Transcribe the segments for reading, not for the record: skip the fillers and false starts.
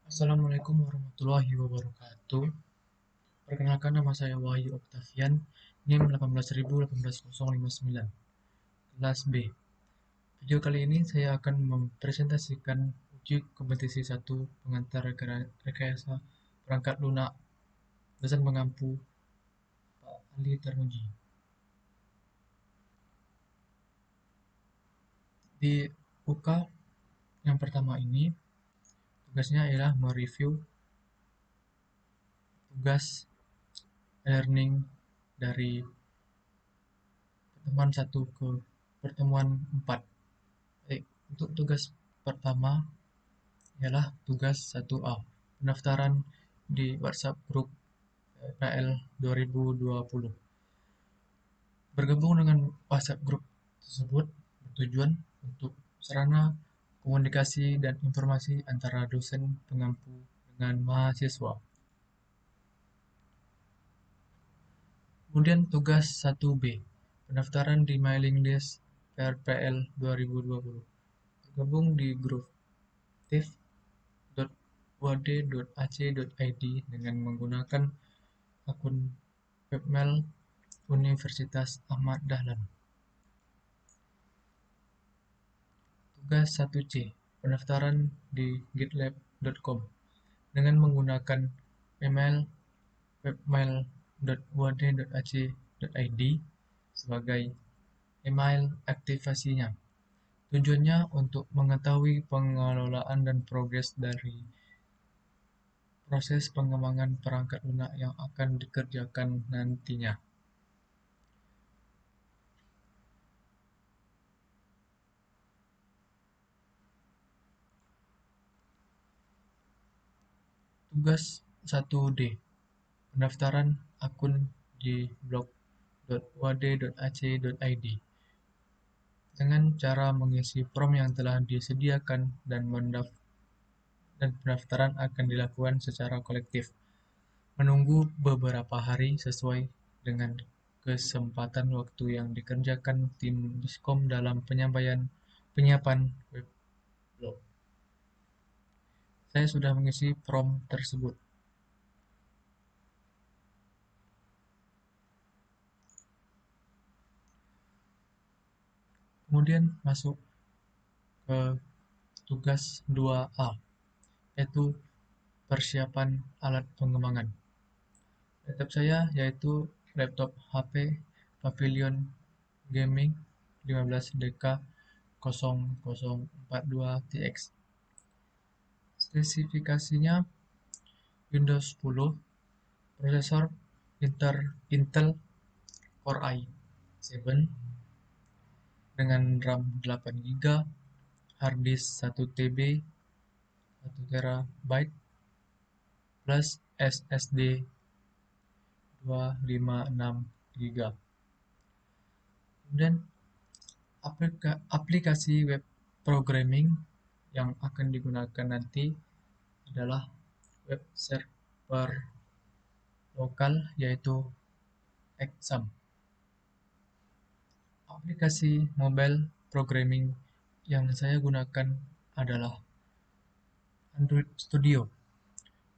Assalamualaikum warahmatullahi wabarakatuh. Perkenalkan, nama saya Wahyu Oktavian, NIM 1801859, kelas B. Video kali ini saya akan mempresentasikan uji kompetisi 1 pengantar rekayasa perangkat lunak dosen pengampu Pak Ali Tarmuji. Di UK yang pertama ini, tugasnya ialah mereview tugas e-learning dari pertemuan 1 ke pertemuan 4. Baik, untuk tugas pertama ialah tugas 1A, pendaftaran di WhatsApp grup PL 2020. Bergabung dengan WhatsApp grup tersebut bertujuan untuk sarana komunikasi dan informasi antara dosen pengampu dengan mahasiswa. Kemudian tugas 1B, pendaftaran di mailing list PRPL 2020. Bergabung di grup tif.wad.ac.id dengan menggunakan akun webmail Universitas Ahmad Dahlan. Tugas 1C, pendaftaran di gitlab.com dengan menggunakan email webmail.wad.ac.id sebagai email aktivasinya. Tujuannya untuk mengetahui pengelolaan dan progres dari proses pengembangan perangkat lunak yang akan dikerjakan nantinya. Tugas 1D, pendaftaran akun di blog.wad.ac.id dengan cara mengisi form yang telah disediakan dan pendaftaran akan dilakukan secara kolektif. Menunggu beberapa hari sesuai dengan kesempatan waktu yang dikerjakan tim Diskom dalam penyiapan web blog. Saya sudah mengisi form tersebut. Kemudian masuk ke tugas 2A, yaitu persiapan alat pengembangan. Laptop saya yaitu laptop HP Pavilion Gaming 15DK0042TX. Spesifikasinya Windows 10, prosesor Intel Core i7 dengan RAM 8GB, harddisk 1TB 1TB plus SSD 256GB. Kemudian aplikasi web programming yang akan digunakan nanti adalah web server lokal yaitu Exam. Aplikasi mobile programming yang saya gunakan adalah Android Studio.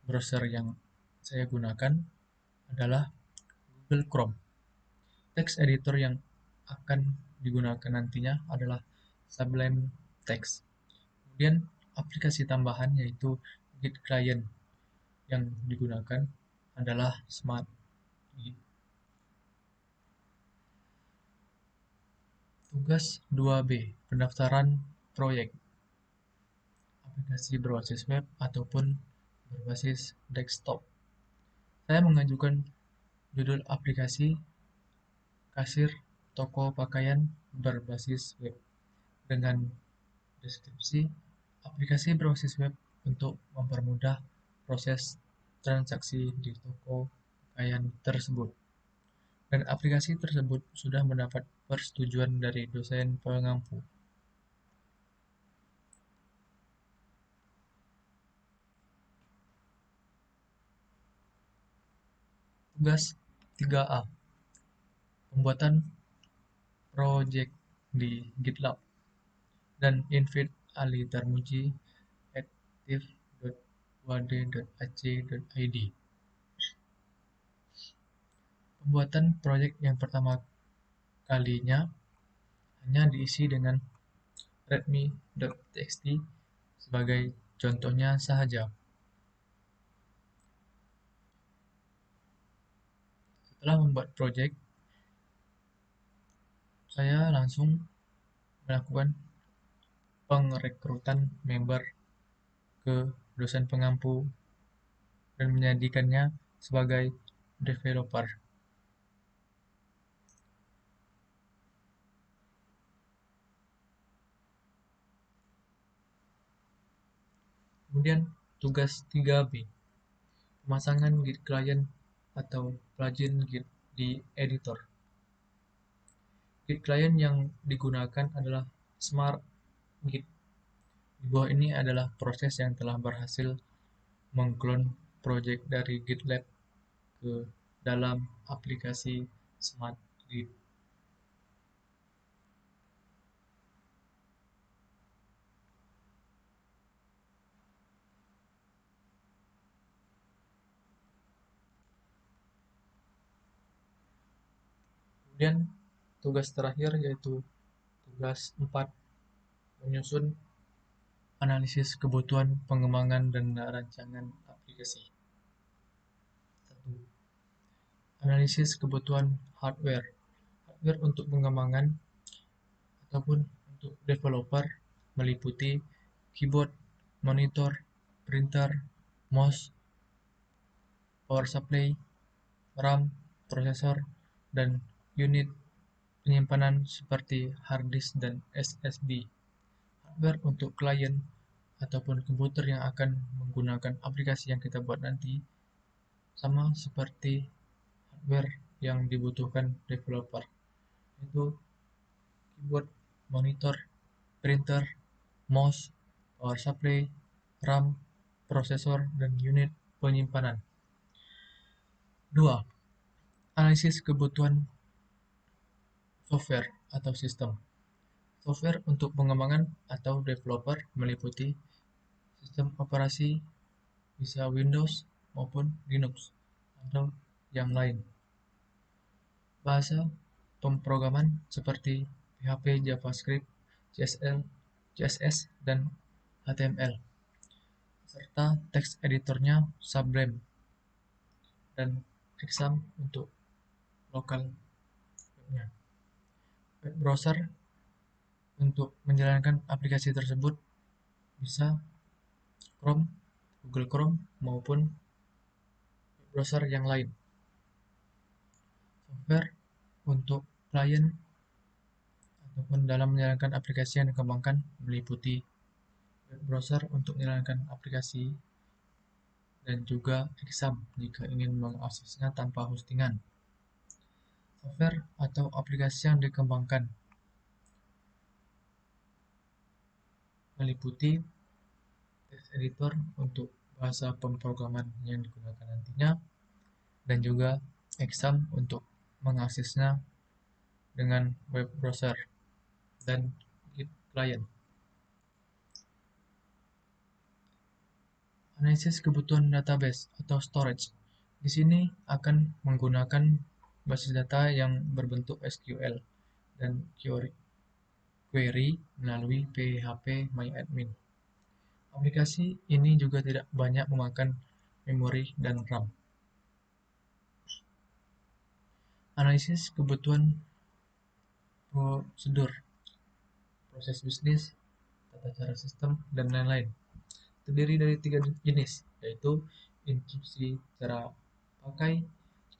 Browser yang saya gunakan adalah Google Chrome. Text editor yang akan digunakan nantinya adalah Sublime Text. Kemudian aplikasi tambahan yaitu Git Client yang digunakan adalah Smart Git. Tugas 2B, pendaftaran proyek aplikasi berbasis web ataupun berbasis desktop. Saya mengajukan judul aplikasi kasir toko pakaian berbasis web dengan deskripsi aplikasi berbasis web untuk mempermudah proses transaksi di toko pakaian tersebut. Dan aplikasi tersebut sudah mendapat persetujuan dari dosen pengampu. Tugas 3A, pembuatan project di GitLab dan invite Ali Tarmuji active 2d.ac.id. Pembuatan proyek yang pertama kalinya hanya diisi dengan readme.txt sebagai contohnya saja. Setelah membuat proyek, saya langsung melakukan pengrekrutan member ke dosen pengampu dan menjadikannya sebagai developer. Kemudian tugas 3B, pemasangan Git client atau plugin Git di editor. Git client yang digunakan adalah Smart Git. Di bawah ini adalah proses yang telah berhasil mengklon project dari GitLab ke dalam aplikasi Smart Git. Kemudian tugas terakhir yaitu tugas 4, menyusun analisis kebutuhan pengembangan dan rancangan aplikasi. 1. Analisis kebutuhan hardware. Hardware untuk pengembangan ataupun untuk developer meliputi keyboard, monitor, printer, mouse, power supply, RAM, prosesor, dan unit penyimpanan seperti hard disk dan SSD. Hardware untuk klien ataupun komputer yang akan menggunakan aplikasi yang kita buat nanti sama seperti hardware yang dibutuhkan developer, yaitu keyboard, monitor, printer, mouse, power supply, RAM, prosesor, dan unit penyimpanan. 2. Analisis kebutuhan software atau sistem. Software untuk pengembangan atau developer meliputi sistem operasi bisa Windows maupun Linux atau yang lain. Bahasa pemrograman seperti PHP, JavaScript, CSS, dan HTML, serta teks editornya Sublime dan Exam untuk lokal webnya. Web browser untuk menjalankan aplikasi tersebut bisa Chrome, Google Chrome, maupun web browser yang lain. Software untuk klien ataupun dalam menjalankan aplikasi yang dikembangkan meliputi web browser untuk menjalankan aplikasi dan juga Exam jika ingin mengaksesnya tanpa hostingan. Software atau aplikasi yang dikembangkan meliputi text editor untuk bahasa pemrograman yang digunakan nantinya dan juga Exam untuk mengaksesnya dengan web browser dan Git client. Analisis kebutuhan database atau storage. Di sini akan menggunakan basis data yang berbentuk SQL dan query melalui phpMyAdmin. Aplikasi ini juga tidak banyak memakan memori dan RAM. Analisis kebutuhan prosedur, proses bisnis, tata cara sistem, dan lain-lain. Terdiri dari 3 jenis, yaitu instruksi cara pakai,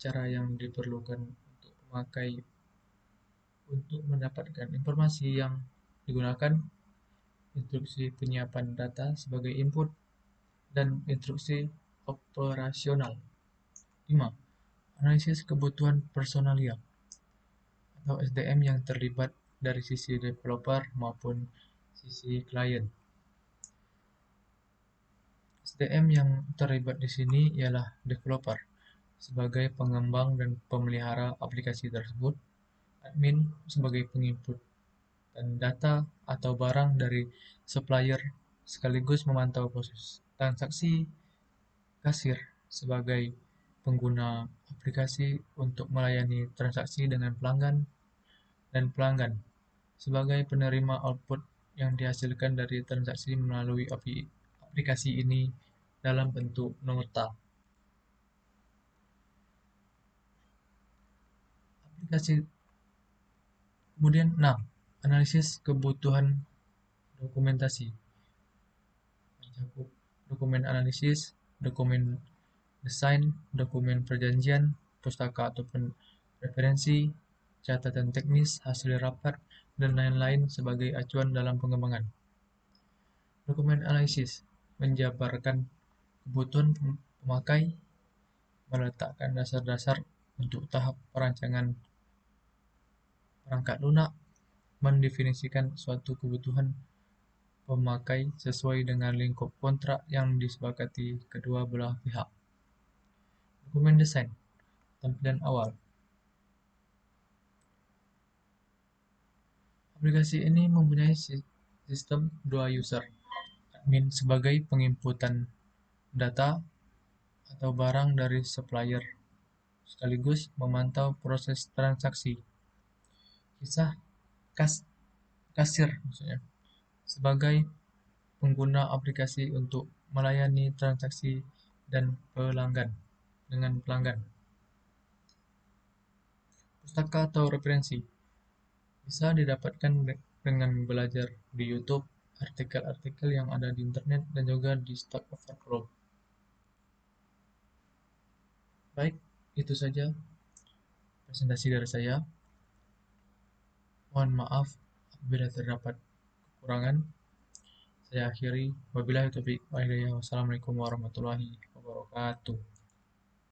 cara yang diperlukan untuk memakai untuk mendapatkan informasi yang digunakan, instruksi penyiapan data sebagai input, dan instruksi operasional. 5. Analisis kebutuhan personalia atau SDM yang terlibat dari sisi developer maupun sisi klien. SDM yang terlibat di sini ialah developer sebagai pengembang dan pemelihara aplikasi tersebut, admin sebagai penginput dan data atau barang dari supplier sekaligus memantau proses transaksi, kasir sebagai pengguna aplikasi untuk melayani transaksi dengan pelanggan, dan pelanggan sebagai penerima output yang dihasilkan dari transaksi melalui aplikasi ini dalam bentuk nota. Aplikasi kemudian 6. Analisis kebutuhan dokumentasi mencakup dokumen analisis, dokumen desain, dokumen perjanjian, pustaka ataupun referensi, catatan teknis, hasil rapat, dan lain-lain sebagai acuan dalam pengembangan. Dokumen analisis menjabarkan kebutuhan pemakai, meletakkan dasar-dasar untuk tahap perancangan perangkat lunak, mendefinisikan suatu kebutuhan pemakai sesuai dengan lingkup kontrak yang disepakati kedua belah pihak. Dokumen desain tampilan awal. Aplikasi ini mempunyai sistem dua user, admin sebagai penginputan data atau barang dari supplier, sekaligus memantau proses transaksi. Kisah kasir maksudnya, sebagai pengguna aplikasi untuk melayani transaksi dan dengan pelanggan. Pustaka atau referensi bisa didapatkan dengan belajar di YouTube, artikel-artikel yang ada di internet, dan juga di Stack Overflow. Baik, itu saja presentasi dari saya. Mohon maaf apabila terdapat kekurangan. Saya akhiri. Wabillahi taufiq wal hidayah. Wassalamualaikum warahmatullahi wabarakatuh.